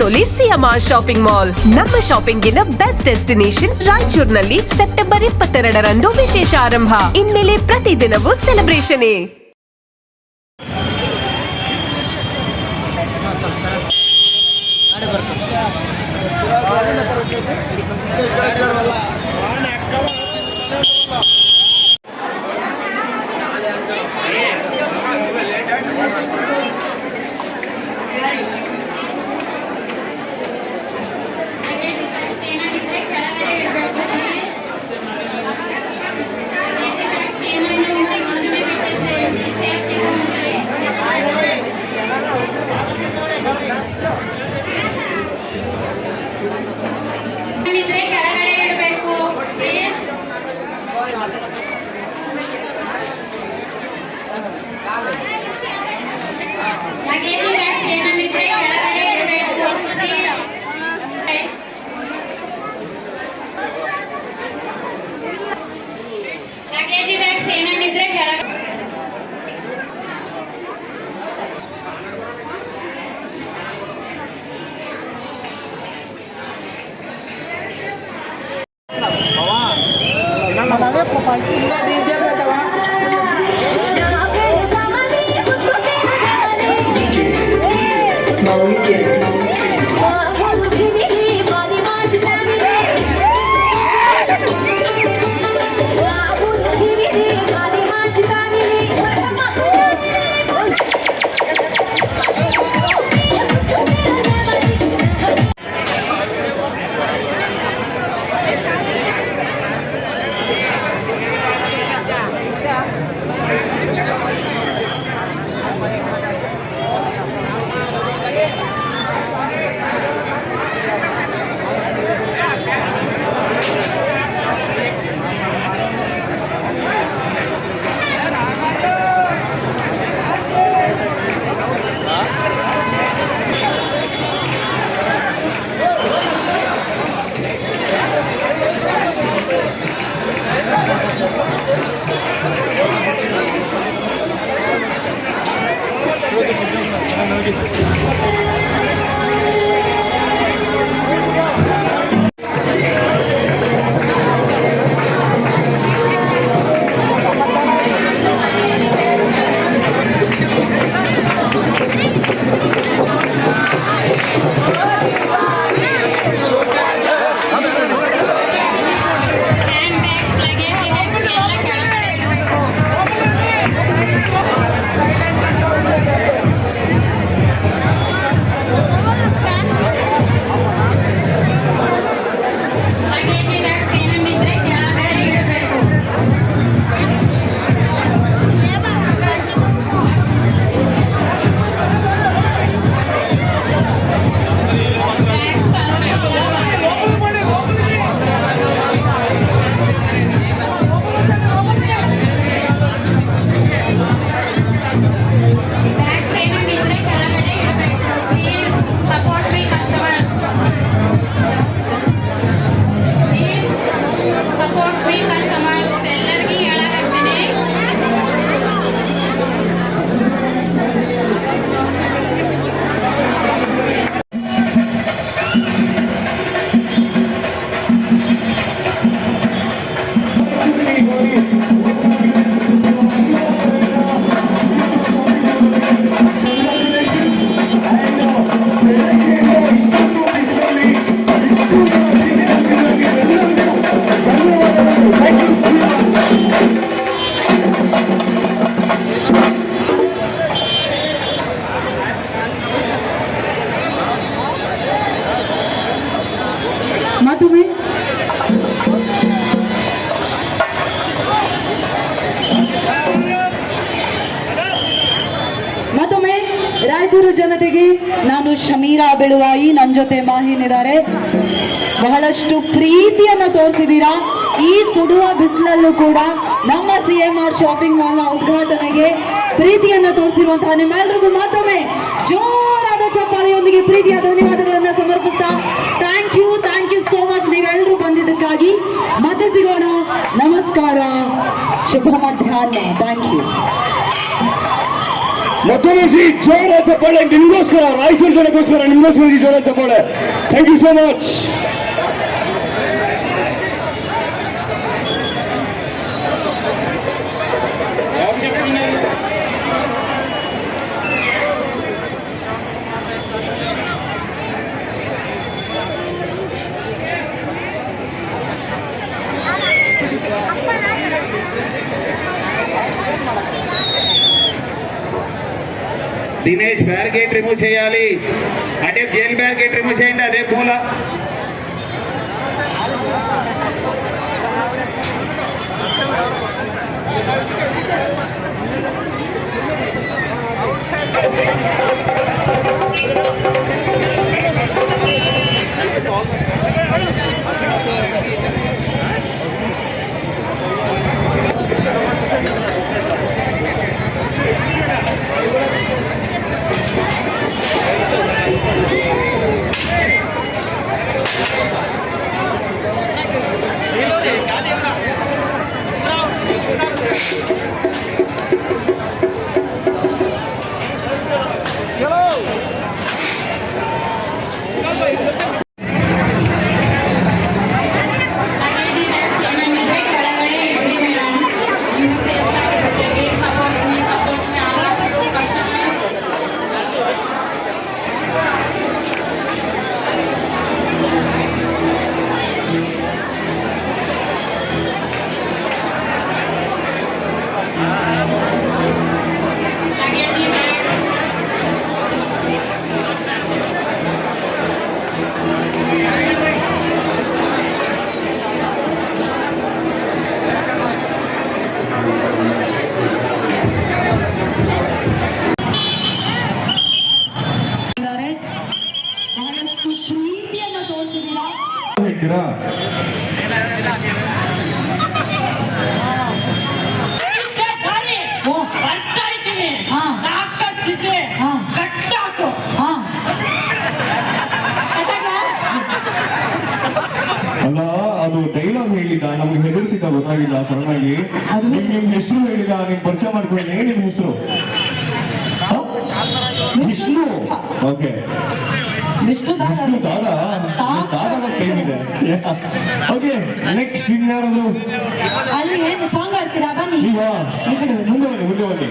ವಿರಾಜೋಲಿ CMR shopping mall. ನಮ್ಮ ಶಾಪಿಂಗಿನ best destination ರಾಯಚೂರಿನಲ್ಲಿ September 22ರಂದು ವಿಶೇಷ ಆರಂಭ. ಇನ್ಮೇಲೆ ಪ್ರತಿದಿನವೂ ಸೆಲೆಬ್ರೇಷನ್. ರಾಯಚೂರು ಜನತೆಗೆ ನಾನು ಶಮೀರಾ ಬೆಳುವಾಯಿ, ನನ್ನ ಜೊತೆ ಮಾಹಿನ್ ಇದ್ದಾರೆ. ಬಹಳಷ್ಟು ಪ್ರೀತಿಯನ್ನ ತೋರಿಸಿದ್ದೀರಾ. ಈ ಸುಡುವ ಬಿಸಿಲಲ್ಲೂ ಕೂಡ ನಮ್ಮ ಸಿಎಂಆರ್ ಶಾಪಿಂಗ್ ಮಾಲ್ನ ಉದ್ಘಾಟನೆಗೆ ಪ್ರೀತಿಯನ್ನ ತೋರಿಸಿರುವಂತಹ ನಿಮ್ಮೆಲ್ಲರಿಗೂ ಮತ್ತೊಮ್ಮೆ ಜೋರಾದ ಚಪ್ಪಾಳೆಯೊಂದಿಗೆ ಪ್ರೀತಿಯ ಧನ್ಯವಾದಗಳನ್ನ ಸಮರ್ಪಿಸ್ತಾ ಥ್ಯಾಂಕ್ ಯು ಸೋ ಮಚ್ ನೀವೆಲ್ಲರೂ ಬಂದಿದ್ದಕ್ಕಾಗಿ. ಮತ್ತೆ ಸಿಗೋಣ. ನಮಸ್ಕಾರ, ಶುಭ ಮಧ್ಯಾಹ್ನ. Thank you. ಮತ್ತೊಂದು ಜೋರ ಚಪ್ಪಾಳೆ ನಿಮ್ಗೋಸ್ಕರ, ರಾಯಚೂರು ಜನಕ್ಕೋಸ್ಕರ ನಿಮ್ಗೋಸ್ಕರ ಜೋರ ಚಪ್ಪಾಳೆ. Thank you so much. Dinesh barricade remove చేయాలి. అంటే జైల్ బ్యారికేడ్ రిమూవ్ చేయండి. అదే మూల ಬಹಳಷ್ಟು ಪ್ರೀತಿಯನ್ನ ತೋರಿಸಿದ್ದೀರಾ. ಹೇಳ್ತೀರಾ? ಬರ್ತಾ ಇದ್ದೀನಿ. ಹಾ. ತಾಕತ್ತಿದ್ರೆ ಹಾ. ಕಟ್ಟಾಕು. ಹಾ ಅಲ್ಲ, ಅದು ಡೈಲಾಗ್ ಹೇಳಿದ, ನಮ್ಗೆ ಹೆದರ್ಸಿದ್ದ ಗೊತ್ತಾಗಿಲ್ಲ ಸಡನ್ ಆಗಿ. ನಿಮ್ ಹೆಸರು ಹೇಳಿದ, ನಿಮ್ ಪರಿಚಯ ಮಾಡ್ಕೊಳ್ಳಿ. ಏನ್ ನಿಮ್ ಹೆಸರು? ವಿಷ್ಣು. ಓಕೆ, ವಿಷ್ಣು ದಾದ ದಾದಾಗ ಟೈಮ್ ಇದೆ. ಓಕೆ, ನೆಕ್ಸ್ಟ್ ಇನ್ಯಾರಾದ್ರು? ಅಲ್ಲಿ ಏನು ಸಾಂಗ್ ಆಡ್ತೀರಾ? ಬನ್ನಿ ನೀವಾ? ಈ ಕಡೆ ಬನ್ನಿ. ಮುಂದೆ ಬನ್ನಿ, ಮುಂದೆ ಬನ್ನಿ.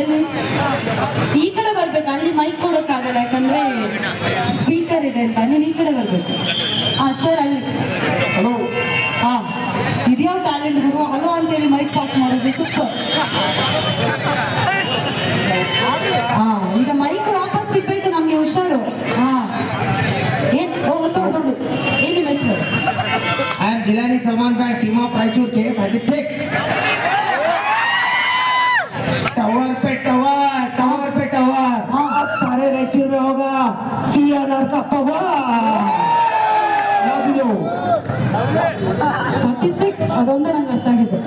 ಎಲ್ಲಿ? ಈ ಕಡೆ ಬರ್ಬೇಕು. ಅಲ್ಲಿ ಮೈಕ್ ಕೊಡೋಕ್ಕಾಗಲ್ಲ, ಯಾಕಂದ್ರೆ ಸ್ಪೀಕರ್ ಇದೆ ಅಂತ. ನೀವು ಈ ಕಡೆ ಬರ್ಬೇಕು. ಹಾ ಸರ್, ಅಲ್ಲಿ. ಹಲೋ. ಹಾ, ಇದ್ಯಾವ ಟ್ಯಾಲೆಂಟ್ ಗುರು. ಹಲೋ ಅಂತೇಳಿ ಮೈಕ್ ಪಾಸ್ ಮಾಡೋದು ಸೂಪರ್. ಹಾ, ಈಗ ಮೈಕ್ ವಾಪಸ್ ಸಿಗ್ಬೇಕು ನಮ್ಗೆ, ಹುಷಾರು. ಹಾ, ಏನ್ ದೊಡ್ಡ ಏನ್ ನಿಮ್ಮ ಹೆಸರು? I am Jilani Salman Khan, team of Raichur K36. Tower पे टावर, टावर पे टावर. अब सारे रायचूर में होगा CNR का पावर. Love you. 36 ಅದೊಂದೇ ನಂಗೆ ಅರ್ಥ ಆಗಿದೆ.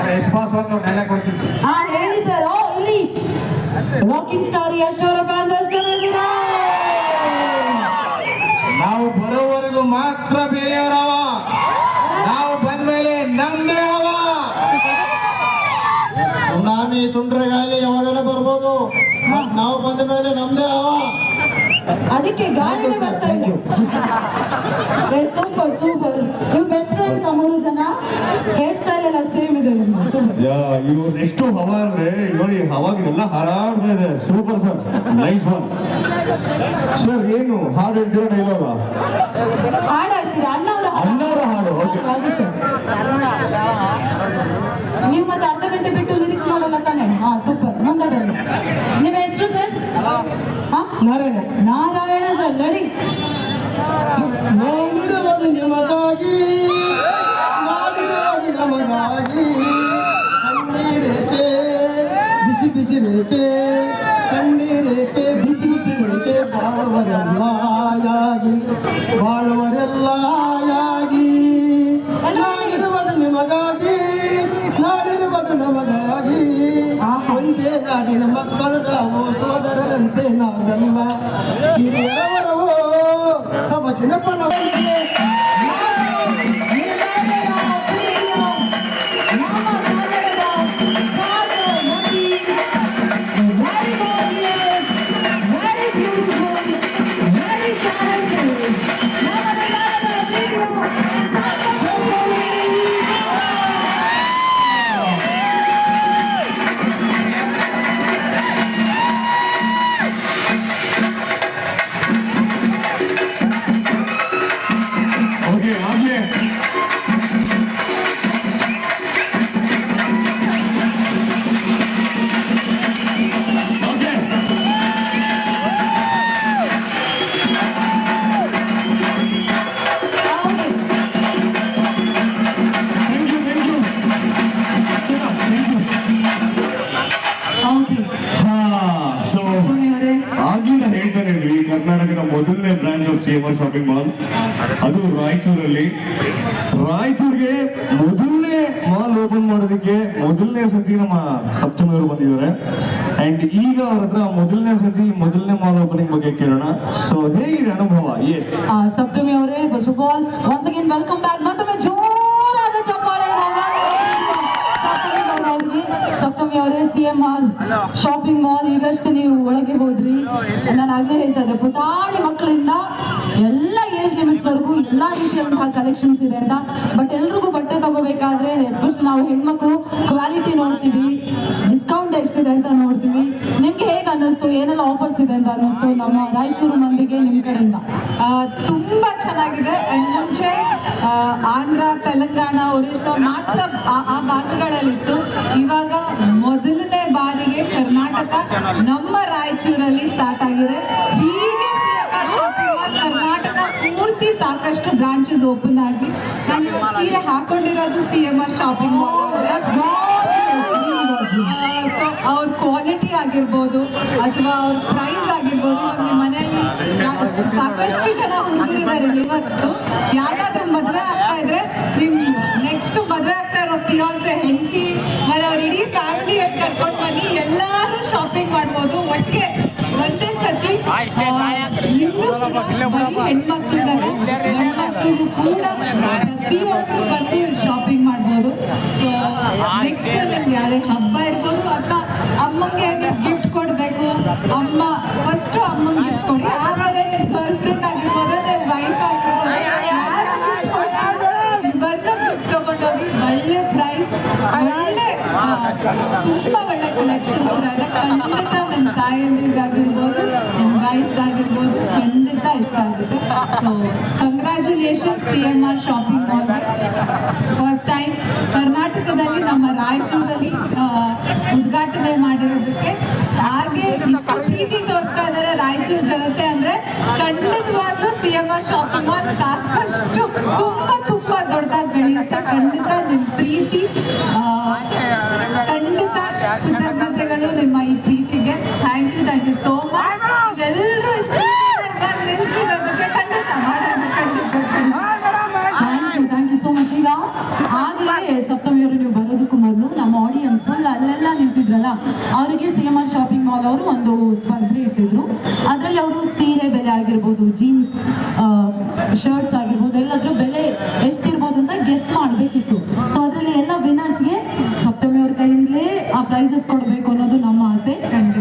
ರೆಸ್ಪಾನ್ಸ್ ಒಂದು ಡೈಲಾಗ್ ಕೊಡ್ತೀನಿ. ಹಾ ಹೇಳಿ ಸರ್. ಓ ಇಲ್ಲಿ ರಾಕಿಂಗ್ ಸ್ಟಾರ್ ಯಶ್ ಅವರ ಫ್ಯಾನ್ಸ್ ಅಷ್ಟು ಜನ ಇದ್ದೀರಾ? ನಾವು ಬರೋವರೆಗೂ ಮಾತ್ರ ಬೇರೆಯವರವ, ನಾವು ಬಂದ್ಮೇಲೆ ನಮ್ದೇ ಅವ. ಸುನಾಮಿ ಸುಂಡ್ರಗಾಲಿ ಯಾವಾಗೆಲ್ಲ ಬರ್ಬೋದು, ಬಟ್ ನಾವು ಬಂದ ಮೇಲೆ ನಮ್ದೇ ಅವ. ಅದಕ್ಕೆ ಗಾಳಿನೇ ಬರ್ತಾ ಇಲ್ಲ. Super super. ನೀವು ಬೆಸ್ಟ್ ಫ್ರೆಂಡ್ಸ್ ಮೂರು ಜನ. ಹೇರ್ ಸ್ಟೈಲ್ ಎಲ್ಲ ಸೇಮ್ ಇದೆ ನಿಮ್ಮ. ಸೂಪರ್. ಇವ್ರದ್ದು ಎಷ್ಟು ಹವಾ ಅಂದ್ರೆ ನೋಡಿ, ಹವಾಗಿನೆಲ್ಲ ಹಾರಾಡ್ತಾ ಇದೆ. Super sir, nice one sir. ಏನು ಹಾಡು ಹೇಳ್ತೀರಾ? ಡೈಲಾಗ ಹಾಡಾಡ್ತೀರಾ? ಅಣ್ಣವರ ಹಾಡು. ಓಕೆ, ನೀವು ಮತ್ತೆ ಅರ್ಧ ಗಂಟೆ ಬಿಟ್ಟು ಲಿರಿಕ್ಸ್ ಮಾಡಲ್ಲ ತಾನೆ? ಹಾ ಸೂಪರ್. ಮುಂದೆ ಬನ್ನಿ. ನಿಮ್ಮ ಹೆಸರು ಸರ್? ಹಾ, ನಾರಾಯಣ ಸರ್. ರೆಡಿ? ನೋಡಿರುವುದು ನಿಮಗಾಗಿ, ಮಾಡಿರುವುದು ನಮಗಾಗಿ. ಕಣ್ಣೀರೇಕೆ ಬಿಸಿ ಬಿಸಿ ರೇಖೆ, ಕಣ್ಣೀರೇಕೆ ಬಿಸಿ ಬಿಸಿ ರೇಖೆ. ಬಾಳುವರೆಲ್ಲ ಯಾಗಿ, ಬಾಳುವರೆಲ್ಲ ಯಾಗಿ. ನಾಡಿರುವುದು ನಿಮಗಾಗಿ, ನಾಡಿರುವುದು ನಮಗಾಗಿ. ಒಂದೇ ನಾಡಿನ ಮಕ್ಕಳು ನಾವು, ಸೋದರರಂತೆ ನಾವೆಲ್ಲ. ಹಿರಿಯರವರವೋ ತಪಸಿನ ಪಣವೇ. CMR ಶಾಪಿಂಗ್ ಮಾಲ್, ಅದು ರಾಯಚೂರಲ್ಲಿ. ರಾಯಚೂರಿಗೆ ಮೊದಲನೇ ಮಾಲ್ ಓಪನ್ ಮಾಡೋದಕ್ಕೆ ಮೊದಲನೇ ಸತಿ ನಮ್ಮ ಸಪ್ತಮಿ ಅವರು ಬಂದಿದ್ದಾರೆ. ಅಂಡ್ ಈಗ ಅವ್ರ ಹತ್ರ ಮೊದಲನೇ ಮಾಲ್ ಓಪನಿಂಗ್ ಬಗ್ಗೆ ಕೇಳೋಣ. ಸೊ ಹೇಗಿದೆ ಅನುಭವ? ಎಸ್ ಸಪ್ತಮಿ ಅವರೇ, first of all once again welcome back. ಮತ್ತೊಮ್ಮೆ ಜೋರಾದ ಚಪ್ಪಾಳೆ ಸಪ್ತಮಿ ಅವರೇ. CMR ಶಾಪಿಂಗ್ ಮಾಲ್ ಈಗಷ್ಟು ನೀವು ಒಳಗೆ ಹೋದ್ರಿ, ನಾನು ಆಗ್ಲೇ ಹೇಳ್ತಾ ಇದ್ದೆ ಪುಟಾಣಿ ಮಕ್ಕಳಿಂದ ಎಲ್ಲ ಏಜ್ ಲಿಮಿಟ್ಸ್ ವರೆಗೂ ಎಲ್ಲಾ ರೀತಿಯಾದಂತಹ ಕಲೆಕ್ಷನ್ಸ್ ಇದೆ ಅಂತ. ಬಟ್ ಎಲ್ರಿಗೂ ಬಟ್ಟೆ ತಗೋಬೇಕಾದ್ರೆ ಎಸ್ಪೆಷಲಿ ನಾವು ಹೆಣ್ಮಕ್ಳು ಕ್ವಾಲಿಟಿ ನೋಡ್ತೀವಿ, ಡಿಸ್ಕೌಂಟ್ ಎಷ್ಟಿದೆ ಅಂತ ನೋಡ್ತೀವಿ. ನಿಮ್ಗೆ ಹೇಗೆ ಅನ್ನಿಸ್ತು? ಏನೆಲ್ಲ ಆಫರ್ಸ್ ಇದೆ ಅಂತ ಅನ್ನಿಸ್ತು ನಮ್ಮ ರಾಯಚೂರು ಮಂದಿಗೆ ನಿಮ್ಮ ಕಡೆಯಿಂದ? ತುಂಬಾ ಚೆನ್ನಾಗಿದೆ. ಅಂಡ್ ಮುಂಚೆ ಆಂಧ್ರ, ತೆಲಂಗಾಣ, ಒರಿಸ್ಸಾ ಮಾತ್ರ ಆ ಭಾಗಗಳಲ್ಲಿತ್ತು. ಇವಾಗ ಮೊದಲನೇ ಬಾರಿಗೆ ಕರ್ನಾಟಕ ನಮ್ಮ ರಾಯಚೂರಲ್ಲಿ ಸ್ಟಾರ್ಟ್ ಆಗಿದೆ. ಹೀಗೆ CMR ಶಾಪಿಂಗ್ ಮಾಲ್ ಕರ್ನಾಟಕ ಪೂರ್ತಿ ಸಾಕಷ್ಟು ಬ್ರಾಂಚಸ್ ಓಪನ್ ಆಗಿ, ನಾನು ಸೀರೆ ಹಾಕೊಂಡಿರೋದು CMR ಶಾಪಿಂಗ್ ಮಾಲ್. ಸೊ ಅವ್ರ ಕ್ವಾಲಿಟಿ ಆಗಿರ್ಬೋದು ಅಥವಾ ಅವ್ರ ಪ್ರೈಸ್ ಆಗಿರ್ಬೋದು. ಇವಾಗ ನಿಮ್ಮ ಮನೆಯಲ್ಲಿ ಸಾಕಷ್ಟು ಜನ ಹುಡುಗರಿದ್ದಾರೆ. ಇವತ್ತು ಯಾರಾದ್ರೂ ಮದುವೆ ಆಗ್ತಾ ಇದ್ರೆ ನಿಮ್ ನೆಕ್ಸ್ಟ್ ಮದುವೆ ಆಗ್ತಾ ಇರೋ ಫಿಯಾನ್ಸೆ, ಹೆಂಡತಿ ಮತ್ತೆ ಅವ್ರ ಇಡೀ ಫ್ಯಾಮಿಲಿ ಕರ್ಕೊಂಡು ಬನ್ನಿ, ಎಲ್ಲಾರು ಶಾಪಿಂಗ್ ಮಾಡ್ಬೋದು ಒಟ್ಟಿಗೆ ಒಂದೇ ಸತಿ. ಹೆಣ್ಮಕ್ಳಿಗೂ ಕೂಡ ಪ್ರತಿಯೊಬ್ಬರು ಬಂದು ಶಾಪಿಂಗ್ ಮಾಡ್ಬೋದು. ಸೊ ನೆಕ್ಸ್ಟ್ ನಿಮ್ಗೆ ಯಾವುದೇ ಹಬ್ಬ ಇರ್ಬೋದು ಅಥವಾ ಅಮ್ಮಂಗೆ ಗಿಫ್ಟ್ ಕೊಡಬೇಕು, ಫಸ್ಟ್ ಅಮ್ಮಂಗೆ ಗಿಫ್ಟ್ ಕೊಡಿ, ಆಮೇಲೆ ನಿಮ್ಮ ಗರ್ಲ್ ಫ್ರೆಂಡ್ ಆಗಿರ್ಬೋದು, ನಿಮ್ಮ ವೈಫ್ ಆಗಿರ್ಬೋದು, ಬಂದು ಗಿಫ್ಟ್ ತಗೊಂಡೋಗಿ. ಒಳ್ಳೆ ಪ್ರೈಸ್, ಒಳ್ಳೆ ತುಂಬಾ ಒಳ್ಳೆ ಕಲೆಕ್ಷನ್ ಕೂಡ ಇದೆ. ಖಂಡಿತ ನಿಮ್ಮ ತಾಯಿಯಂದಿಗಾಗಿರ್ಬೋದು, ನಿಮ್ಮ ವೈಫ್ ಆಗಿರ್ಬೋದು, ಖಂಡಿತ ಇಷ್ಟ ಆಗುತ್ತೆ. ಸೊ ಕಂಗ್ರ್ಯಾಚುಲೇಷನ್ CMR ಶಾಪಿಂಗ್ ಮಾಲ್ಗೆ. ಫಸ್ಟ್ ಟೈಮ್ ಕರ್ನಾಟಕದಲ್ಲಿ ನಮ್ಮ ರಾಯಚೂರಲ್ಲಿ ಉದ್ಘಾಟನೆ ಮಾಡಿರೋದಕ್ಕೆ, ಹಾಗೆ ಇಷ್ಟು ಪ್ರೀತಿ ತೋರಿಸ್ತಾ ಇದ್ದಾರೆ ರಾಯಚೂರು ಜನತೆ ಅಂದ್ರೆ ಖಂಡಿತವಾಗ್ಲೂ CMR ಶಾಪಿಂಗ್ ಮಾಲ್ ಸಾಕಷ್ಟು ತುಂಬಾ ದೊಡ್ಡದಾಗಿ ಬೆಳೆಯುತ್ತೆ. ಖಂಡಿತ ನಿಮ್ಮ ಪ್ರೀತಿ, ಖಂಡಿತ ಕೃತಜ್ಞತೆಗಳು ನಿಮ್ಮ ಈ ಪ್ರೀತಿಗೆ. Thank you so much. ಇವೆಲ್ಲರೂ ಇಷ್ಟು ಬಂದು ನಿಂತಿರೋದಕ್ಕೆ ಖಂಡಿತ ಮಾಡೋಣ. Thank you so much. ಈಗ ಆಗಲೇ ಸಪ್ತಮಿಯವರು ನೀವು ಬರೋದಕ್ಕೂ ಮೊದಲು ನಮ್ಮ ಆಡಿಯನ್ಸ್ ಫುಲ್ ಅಲ್ಲೆಲ್ಲ ನಿಂತಿದ್ರಲ್ಲ, ಅವರಿಗೆ CMR ಶಾಪಿಂಗ್ ಮಾಲ್ ಅವರು ಒಂದು ಸ್ಪರ್ಧೆ ಇಟ್ಟಿದ್ರು. ಅದರಲ್ಲಿ ಅವರು ಸೀರೆ ಬೆಲೆ ಆಗಿರ್ಬೋದು, ಜೀನ್ಸ್ ಶರ್ಟ್ಸ್ ಆಗಿರ್ಬೋದು, ಎಲ್ಲದ್ರ ಬೆಲೆ ಎಷ್ಟಿರ್ಬೋದು ಅಂತ ಗೆಸ್ ಮಾಡಬೇಕಿತ್ತು. ಸೊ ಅದರಲ್ಲಿ ಎಲ್ಲ ವಿನ್ನರ್ಸ್ಗೆ ಸಪ್ತಮಿ ಅವ್ರ ಕೈಯಿಂದಲೇ ಆ ಪ್ರೈಸಸ್ ಕೊಡಬೇಕು ಅನ್ನೋದು ನಮ್ಮ ಆಸೆ.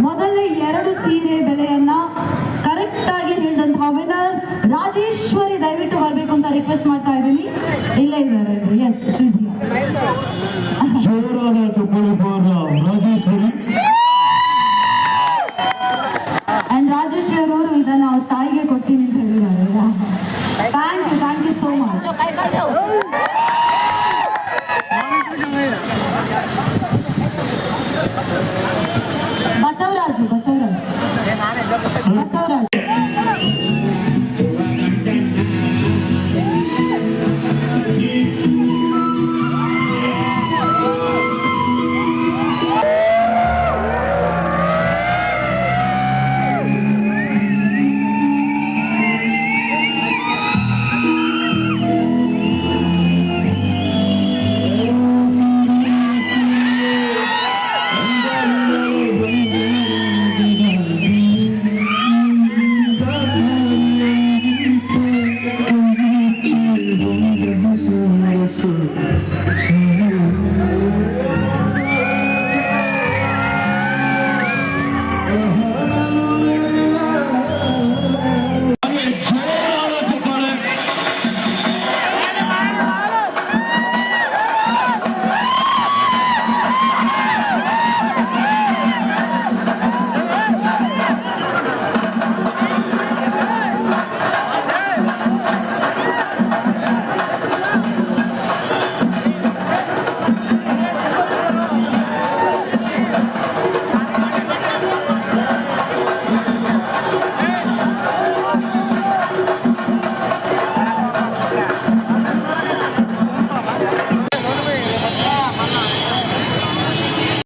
ಮೊದಲನೇ 2 ಸೀರೆ ಬೆಲೆಯನ್ನ ಕರೆಕ್ಟ್ ಆಗಿ ಹೇಳಿದಂತಹ ವಿನ್ನರ್ ರಾಜೇಶ್ವರಿ, ದಯವಿಟ್ಟು ಬರಬೇಕು ಅಂತ ರಿಕ್ವೆಸ್ಟ್ ಮಾಡ್ತಾ ಇದ್ದೀನಿ. ಇಲ್ಲೇ ಇದ್ದಾರೆ. ಎಸ್, ಜೋರಾದ ಚಪ್ಪಾಳೆ